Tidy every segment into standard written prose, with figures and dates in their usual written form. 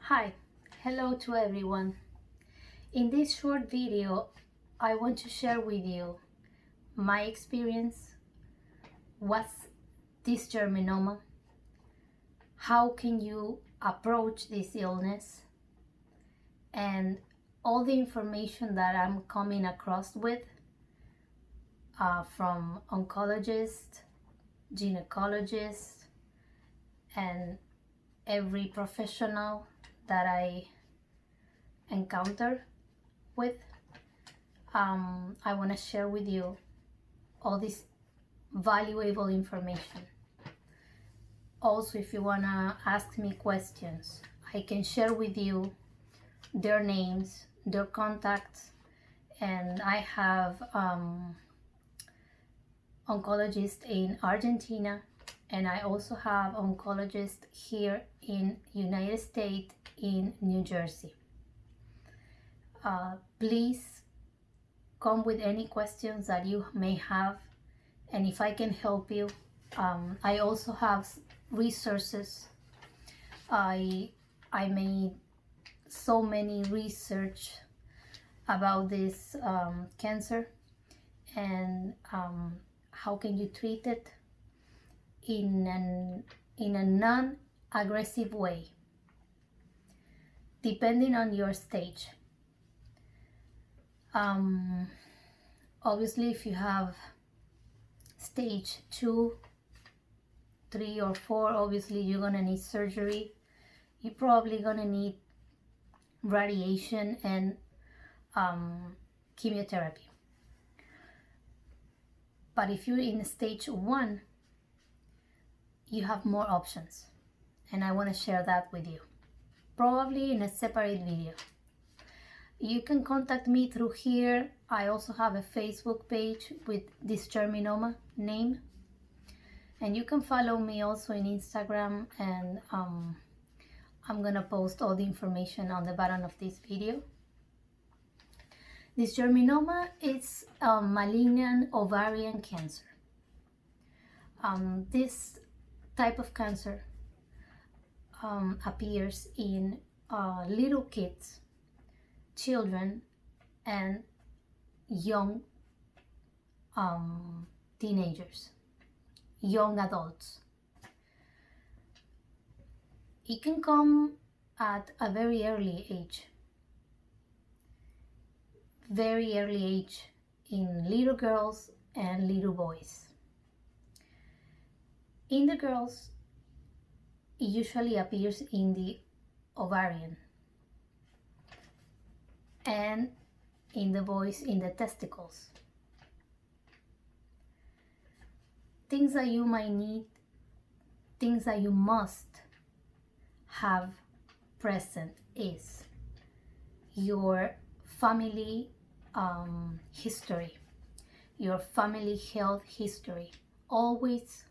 Hi, hello to everyone. In this short video, I want to share with you my experience, what's Dysgerminoma, how can you approach this illness, and all the information that I'm coming across with from oncologists, gynecologists, and every professional that I encounter with. I want to share with you all this valuable information. Also, if you want to ask me questions, I can share with you their names, their contacts, and I have oncologists in Argentina, and I also have oncologists here in United States in New Jersey. Please come with any questions that you may have, and if I can help you. I also have resources. I made so many research about this cancer and how can you treat it in a non-aggressive way, depending on your stage. Obviously, if you have stage 2, 3, or 4, obviously you're gonna need surgery. You're probably gonna need radiation and chemotherapy. But if you're in stage 1, you have more options, and I want to share that with you, probably in a separate video. You can contact me through here. I also have a Facebook page with Dysgerminoma name, and you can follow me also in Instagram, and I'm gonna post all the information on the bottom of this video. Dysgerminoma is a malignant ovarian cancer. This type of cancer appears in little kids, children, and young teenagers, young adults. It can come at a very early age in little girls and little boys. In the girls, it usually appears in the ovarian, and in the boys in the testicles. Things that you might need, things that you must have present is your family history, your family health history. Always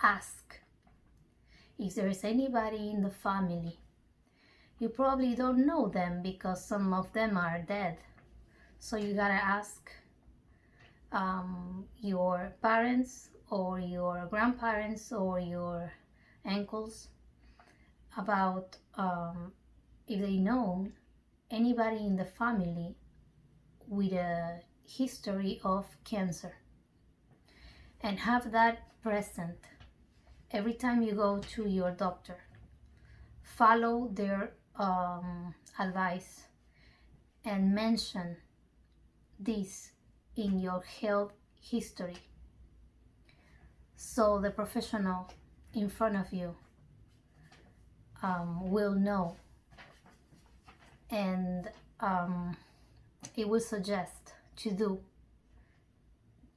ask if there is anybody in the family. You probably don't know them because some of them are dead. So you gotta ask your parents or your grandparents or your uncles about if they know anybody in the family with a history of cancer, and have that present every time you go to your doctor. Follow their advice and mention this in your health history, so the professional in front of you will know, and it will suggest to do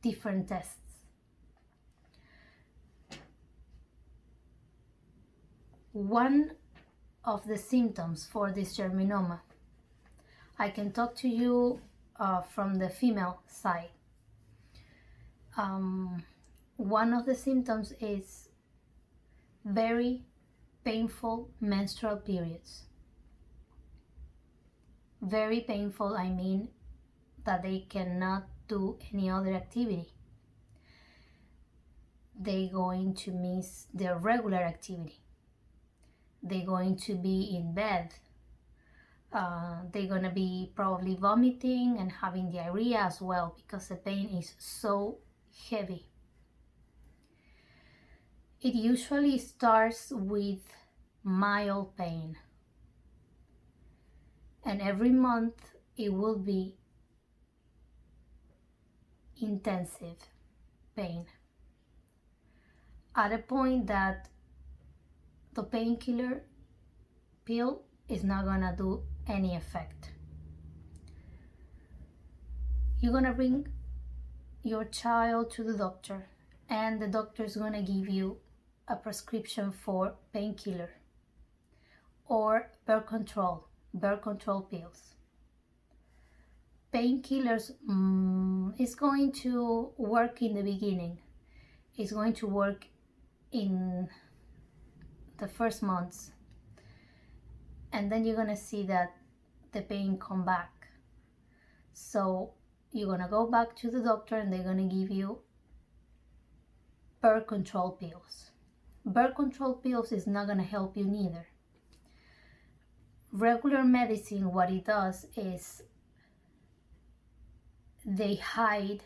different tests. One of the symptoms for Dysgerminoma, I can talk to you from the female side. One of the symptoms is very painful menstrual periods. Very painful, I mean that they cannot do any other activity. They're going to miss their regular activity. they're going to be in bed. They're going to be probably vomiting and having diarrhea as well because the pain is so heavy. It usually starts with mild pain, and every month it will be intensive pain at a point that the painkiller pill is not gonna do any effect. You're gonna bring your child to the doctor, and the doctor is gonna give you a prescription for painkiller or birth control pills. Painkillers is going to work in the beginning. It's going to work in the first months, and then you're gonna see that the pain come back. So you're gonna go back to the doctor and they're gonna give you birth control pills. Birth control pills is not gonna help you neither. Regular medicine, what it does is they hide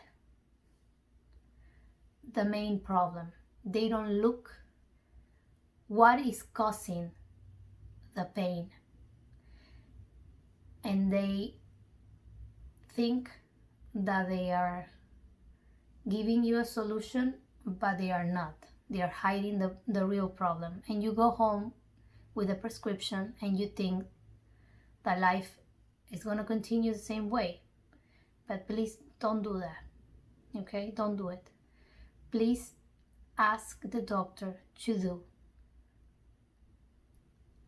the main problem. They don't look what is causing the pain, and they think that they are giving you a solution, but they are not. They are hiding the real problem, and you go home with a prescription and you think that life is going to continue the same way. But please don't do that, okay? Don't do it. Please ask the doctor to do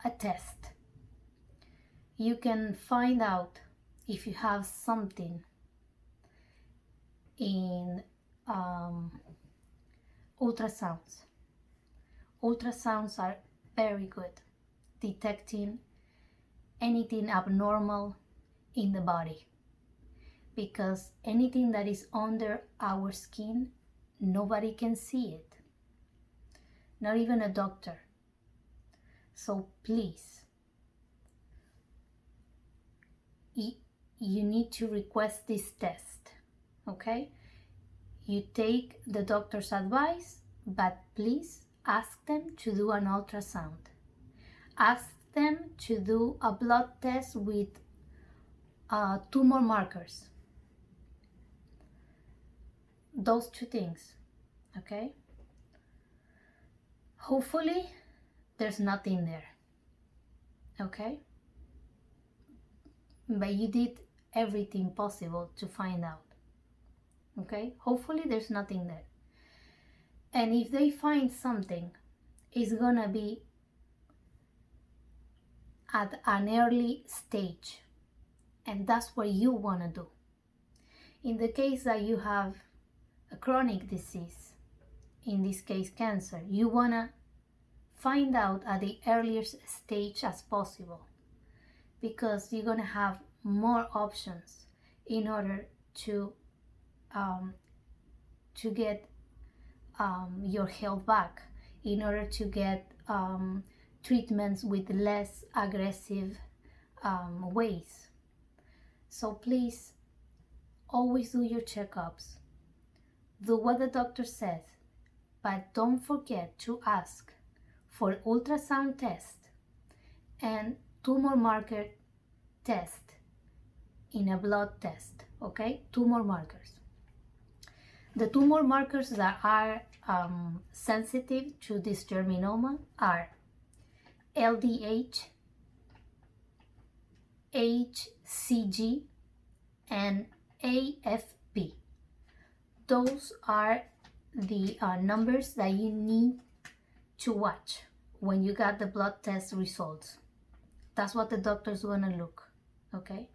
a test. You can find out if you have something in ultrasounds. Ultrasounds are very good detecting anything abnormal in the body, because anything that is under our skin, nobody can see it, not even a doctor. So please, you need to request this test, okay? You take the doctor's advice, but please ask them to do an ultrasound. Ask them to do a blood test with tumor markers. Those two things, okay? Hopefully there's nothing there, okay? But you did everything possible to find out, okay? Hopefully there's nothing there. And if they find something, it's gonna be at an early stage, and that's what you wanna do. In the case that you have a chronic disease, in this case cancer, you wanna find out at the earliest stage as possible, because you're gonna have more options in order to get your health back, in order to get treatments with less aggressive ways. So please, always do your checkups. Do what the doctor says, but don't forget to ask for ultrasound test and tumor marker test in a blood test, okay? Tumor markers. The tumor markers that are sensitive to Dysgerminoma are LDH, HCG, and AFP. Those are the numbers that you need to watch when you got the blood test results. That's what the doctor's gonna look, okay?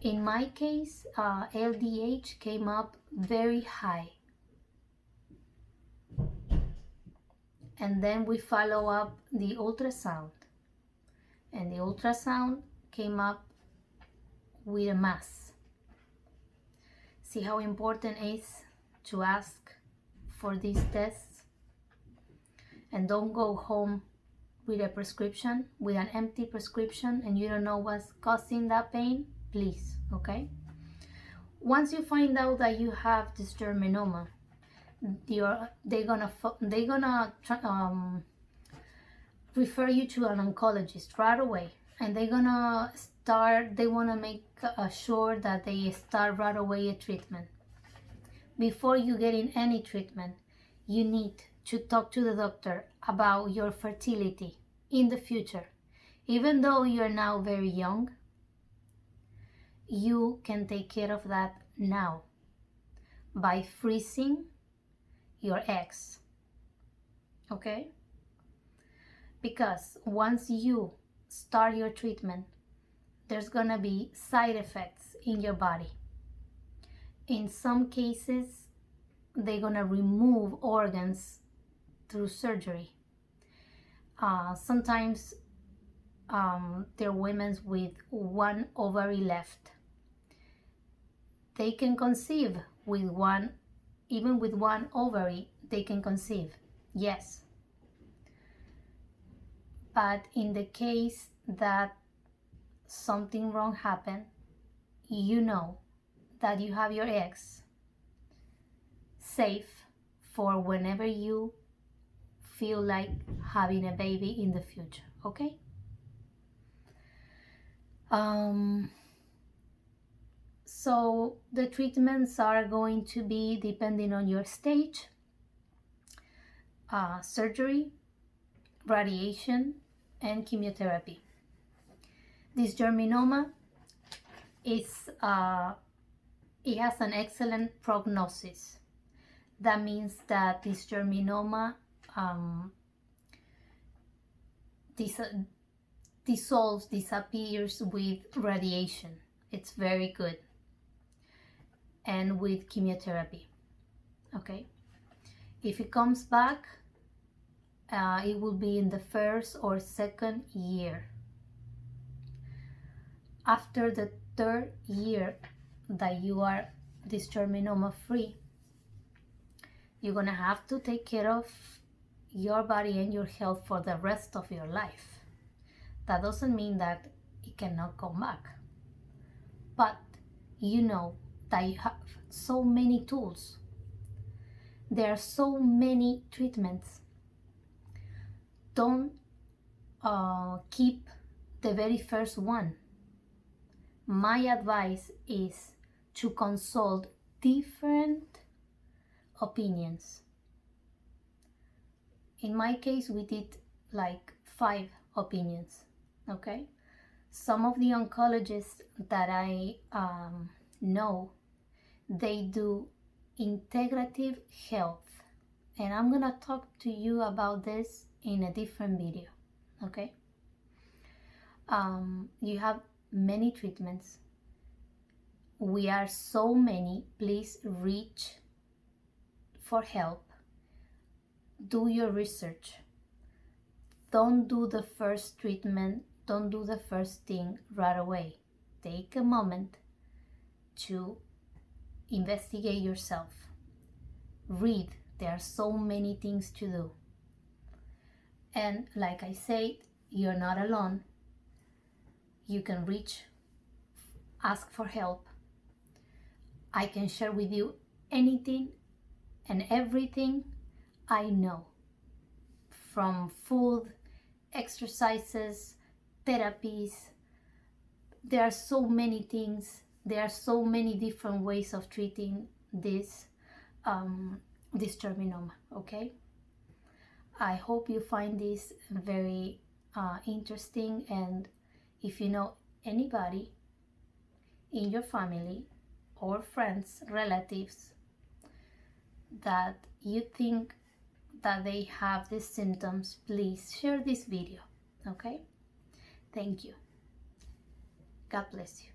In my case, LDH came up very high. And then we follow up the ultrasound. And the ultrasound came up with a mass. See how important it is to ask for these tests? And don't go home with a prescription, with an empty prescription, and you don't know what's causing that pain, please, okay? Once you find out that you have this Germinoma, they're gonna refer you to an oncologist right away, and they want to make sure that they start right away a treatment. Before you get in any treatment, you need to talk to the doctor about your fertility in the future. Even though you're now very young, you can take care of that now by freezing your eggs, okay? Because once you start your treatment, there's gonna be side effects in your body. In some cases, they're gonna remove organs through surgery. Sometimes there are women with one ovary left. They can conceive with one, even with one ovary, they can conceive, yes. But in the case that something wrong happened, you know that you have your eggs safe for whenever you feel like having a baby in the future, okay? So the treatments are going to be, depending on your stage, surgery, radiation, and chemotherapy. Dysgerminoma is it has an excellent prognosis. That means that Dysgerminoma disappears with radiation. It's very good. And with chemotherapy, okay? If it comes back, it will be in the first or second year. After the third year that you are Dysgerminoma free, you're gonna have to take care of your body and your health for the rest of your life. That doesn't mean that it cannot come back, but you know that you have so many tools. There are so many treatments. Don't keep the very first one. My advice is to consult different opinions. In my case, we did like 5 opinions, okay? Some of the oncologists that I know, they do integrative health, and I'm gonna talk to you about this in a different video, okay? You have many treatments. We are so many. Please reach for help. Do your research. Don't do the first treatment, don't do the first thing right away. Take a moment to investigate yourself. Read. There are so many things to do. And like I said, you're not alone. You can reach, ask for help. I can share with you anything and everything I know, from food, exercises, therapies. There are so many things. There are so many different ways of treating this Dysgerminoma, okay? I hope you find this very interesting, and if you know anybody in your family or friends, relatives, that you think that they have these symptoms, please share this video, okay? Thank you. God bless you.